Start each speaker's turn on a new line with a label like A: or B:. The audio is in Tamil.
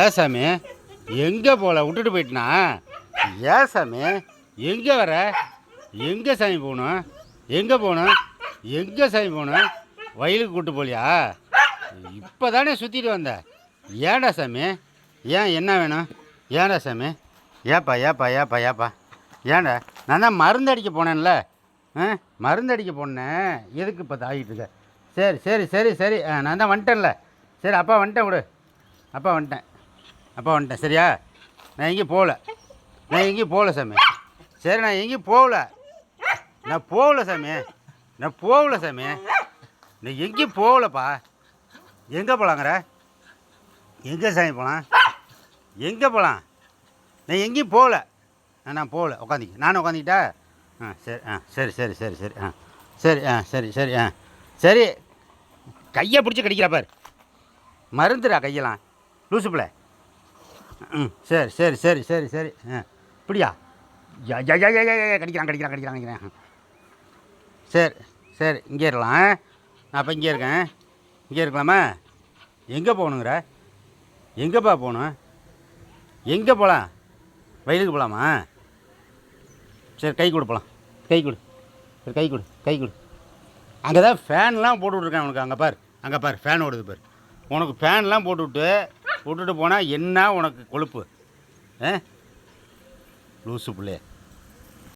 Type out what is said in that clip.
A: ஏன் சாமி எங்கே போகல விட்டுட்டு போயிட்டனா? ஏன் சாமி எங்கே வர? எங்கே சாமி போகணும்? எங்கே போகணும்? எங்கே சாமி போகணும்? வயலுக்கு கூப்பிட்டு போலியா? இப்போ தானே சுற்றிட்டு வந்த. ஏன்டா சாமி? ஏன் என்ன வேணும்? ஏன்டா சாமி? ஏப்பா ஏப்பா ஏப்பா ஏப்பா ஏன்டா? நான் தான் மருந்து அடிக்க போனேன்ல. மருந்து அடிக்க போனேன். எதுக்கு இப்போ தாகிட்டு இருக்க? சரி சரி சரி சரி நான் தான் வந்துட்டேன்ல. சரி அப்பா வந்துட்டேன் விடு. அப்பா வந்துட்டேன் சரியா? நான் எங்கேயும் போகல சாமி. சரி நான் எங்கேயும் போகல சாமி. நான் எங்கேயும் போகலப்பா. எங்கே போகலாங்கிற? எங்கே சாமி போகலாம்? எங்கே போகலாம்? நான் எங்கேயும் போகல. நான் போகல. நானும் உட்காந்துக்கிட்டா? சரி சரி சரி சரி சரி சரி சரி சரி கையை பிடிச்சி கடிக்கிறா பார். மருந்துடா கையெல்லாம் லூசு பிள்ளை. சரி சரி சரி சரி சரி இப்படியா? கடிக்கிறான். சரி சரி இங்கே இருக்கலாம். நான் அப்போ இங்கே இருக்கலாமா? எங்கே போகணுங்கிற? எங்கேப்பா போகணும்? எங்கே போகலாம்? வயலுக்கு போகலாமா? சரி கை கொடு போகலாம். சரி கை கொடு. அங்கே தான் ஃபேன்லாம் போட்டு விட்ருக்கேன் உனக்கு. அங்கே பார் ஃபேன் ஓடுது பார். உனக்கு ஃபேன்லாம் விட்டுட்டு போனால் என்ன உனக்கு கொழுப்பு? லூசு பிள்ளைய.